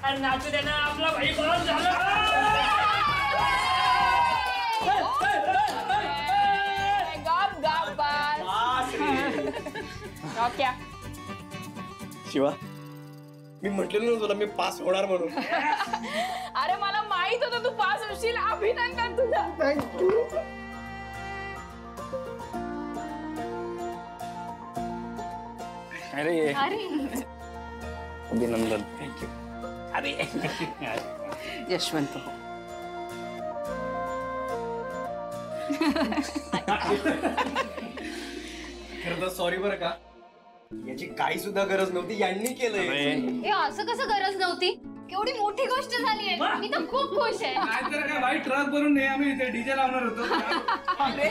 अरे नाचू दे ना, आपला भाई बॉस झाला. शिवा, मी म्हटलेलं ना तुला मी पास होणार म्हणून. अरे मला माहित होतं तू पास होशील. अभिनंदन तुझं. थँक्यू. अरे अभिनंदन. थँक्यू. अरे यशवंत खरं तर सॉरी बरं का, याची काही सुद्धा गरज नव्हती, यांनी केलंय. हे असं कसं गरज नव्हती? केवढी मोठी गोष्ट झाली आहे. मी तर खूप खुश आहे. नाहीतर काय भाई, ट्रक भरून नाही आम्ही इथे डीजे लावणार होतो. अरे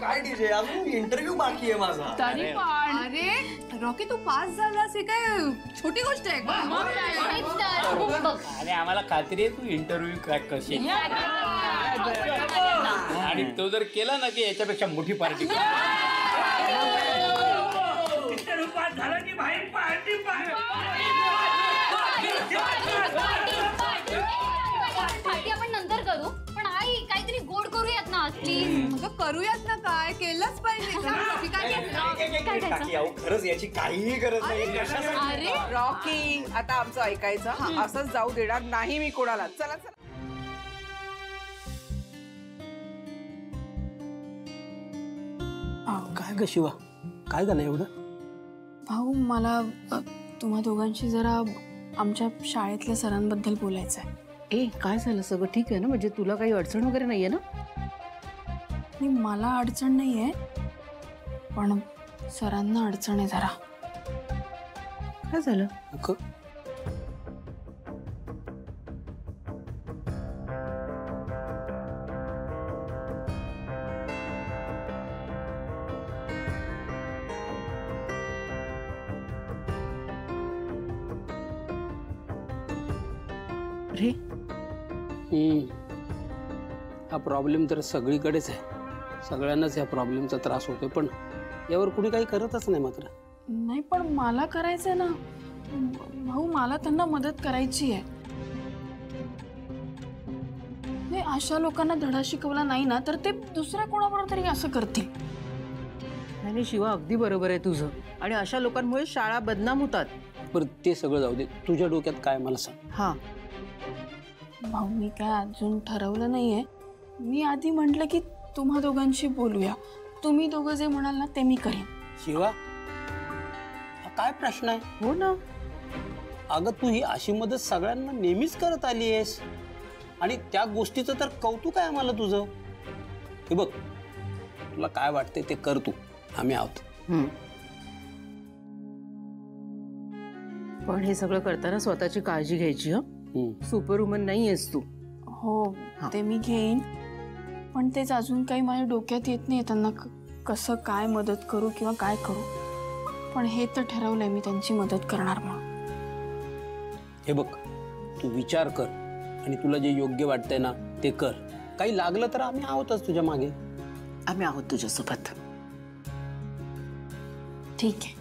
काय डीजे, अजून इंटरव्ह्यू बाकी आहे माझा. तरी पण अरे रॉकी तू पास झालास हे काय छोटी गोष्ट आहे का? तेच तर. बघ. अरे आम्हाला खात्री आहे तू इंटरव्ह्यू क्रॅक करशील. आणि तो जर केला ना की याच्यापेक्षा मोठी पार्टी झाला की भाई पार्टी पार्टी आपण नंतर करू, पण आई काहीतरी गोड करूयात ना प्लीज. करूयात ना, काय केलंच पाहिजे. खरंच याची काहीही गरज नाही. अरे रॉकी आता आमचं ऐकायचं, असंच जाऊ देणार नाही मी कोणाला. चला चला. काय ग शिवा, काय झालं एवढं? भाऊ मला तुम्हा दोघांशी जरा आमच्या शाळेतल्या सरांबद्दल बोलायचं आहे. ए काय झालं? सगळं ठीक आहे ना? म्हणजे तुला काही अडचण वगैरे नाहीये ना? नाही मला अडचण नाही आहे, पण सरांना अडचण आहे जरा. काय झालं? रे हा प्रॉब्लेम तर सगळीकडेच आहे. सगळ्यांनाच या प्रॉब्लेमचा त्रास होतोय, पण यावर कुणी काही करतच नाही. मात्र नाही पण मला करायचंय ना भाऊ, मला त्यांना मदत करायची आहे. नाही अशा लोकांना धडा शिकवला नाही ना तर ते दुसऱ्या कोणाबरोबर तरी असं करतील. नाही शिवा, अगदी बरोबर आहे तुझं. आणि अशा लोकांमुळे शाळा बदनाम होतात. बरं ते सगळं जाऊ दे, तुझ्या डोक्यात काय मला सांग. हा भाऊ मी काय अजून ठरवलं नाहीये. मी आधी म्हटलं की तुम्हा दोघांशी बोलूया. तुम्ही दोघं जे म्हणाल ना ते मी करेन. शिवा, हा काय प्रश्न आहे? हो ना. अगं तू ही अशी मदत सगळ्यांना नेहमीच करत आली आहेस, आणि त्या गोष्टीचं तर कौतुक आहे आम्हाला तुझं. हे बघ, तुला काय वाटते ते कर, तू आम्ही आहोत. पण हे सगळं करताना स्वतःची काळजी घ्यायची. सुपरवुमन नाही आहेस तू. हो ते मी घेईन, पण तेच अजून काही माझ्या डोक्यात येत नाही त्यांना कसं काय मदत करू किंवा काय करू. पण हे तर ठरवलंय मी त्यांची मदत करणार म्हणून. हे बघ, तू विचार कर आणि तुला जे योग्य वाटतंय ना ते कर. काही लागलं तर आम्ही आहोतच तुझ्या मागे. आम्ही आहोत तुझ्यासोबत. ठीक आहे,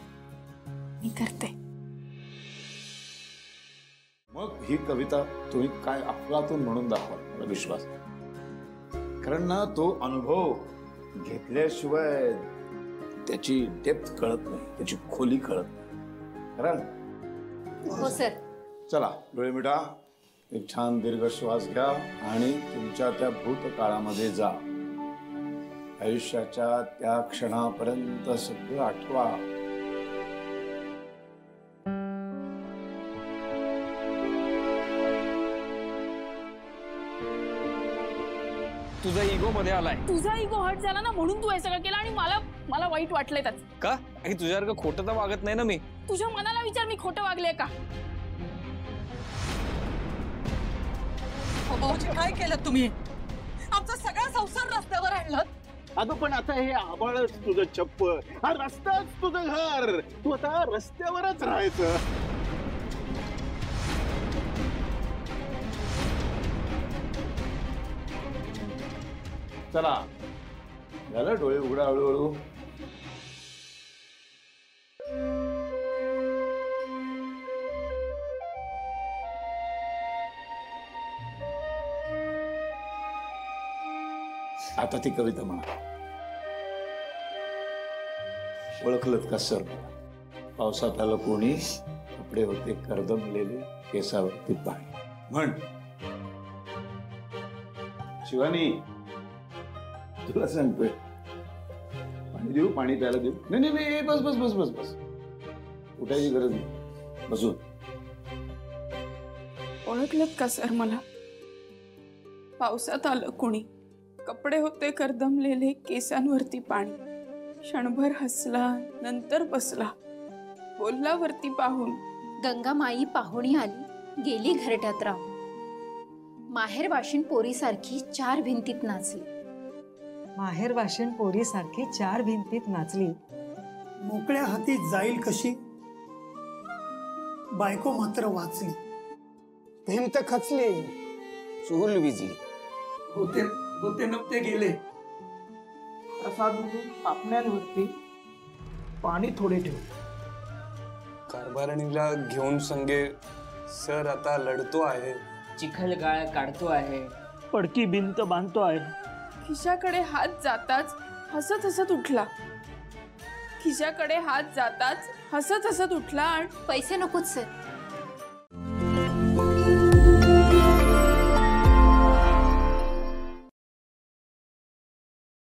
मी करते. मग ही कविता तुम्ही काय अफलातून म्हणून दाखवा, मला विश्वास. कारण ना तो अनुभव घेतल्याशिवाय त्याची डेप्थ कळत नाही, त्याची खोली कळत नाही. कारण हो सर. चला डोळे मिटा, एक छान दीर्घ श्वास घ्या आणि तुमच्या त्या भूतकाळामध्ये जा. आयुष्याच्या त्या क्षणापर्यंत सगळं आठवा. तुझा इगो मध्ये आलाय. तुझा इगो हट झाला ना म्हणून तू हे सगळं केलं, आणि मला वाईट वाटलंय त्याच. का? तुझ्यासारखं खोटं तर वागत नाही ना मी. तुझ्या मनाला विचार, मी खोटं वागले का? काय केलं तुम्ही? आमचा सगळा संसार रस्त्यावर आणला. अगं पण आता हे आबाळच तुझं चप्पल, हा रस्ताच तुझं घर. तू आता रस्त्यावरच राहायचं. चला झालं, डोळे उघडा हळूहळू. आता ती कविता म्हणा. ओळखलत का सर? पावसात आलं कोणी, कपडे होते करदमलेले, केसावरती पाणी. म्हण शिवानी, तुला सांगतोय. पाणी देऊ? पाणी प्यायला देऊ? नाही नाही नाही, बस बस बस बस बस, उठायची गरज नाही, बसून. ओळखलत का सर मला? पावसात आलं कोणी, कपडे होते करदमलेले, केसांवरती पाणी. क्षणभर हसला, नंतर बसला, बोलला वरती पाहून. गंगा माई पाहुणी आली, गेली घरट्यात राहून. माहेर वाशिन पोरीसारखी 4 भिंतीत नाचली. माहेर वाशिण पोरीसारखी 4 भिंतीत नाचली. मोकळ्या हाती जाईल कशी, बायको मात्र वाचली. भिंत खचली, चूल विजली. होते होते नव्हते गेले. प्रसाद म्हणून पापण्यांवरती पाणी थोडे ठेव. कारभारणीला घेऊन संगे सर आता लढतो आहे. चिखल गाळ काढतो आहे. पडकी भिंत बांधतो आहे. खिशाकडे हात जाताच हसत हसत उठला. खिशाकडे हात जाताच हसत हसत उठला आणि पैसे नकोच सर,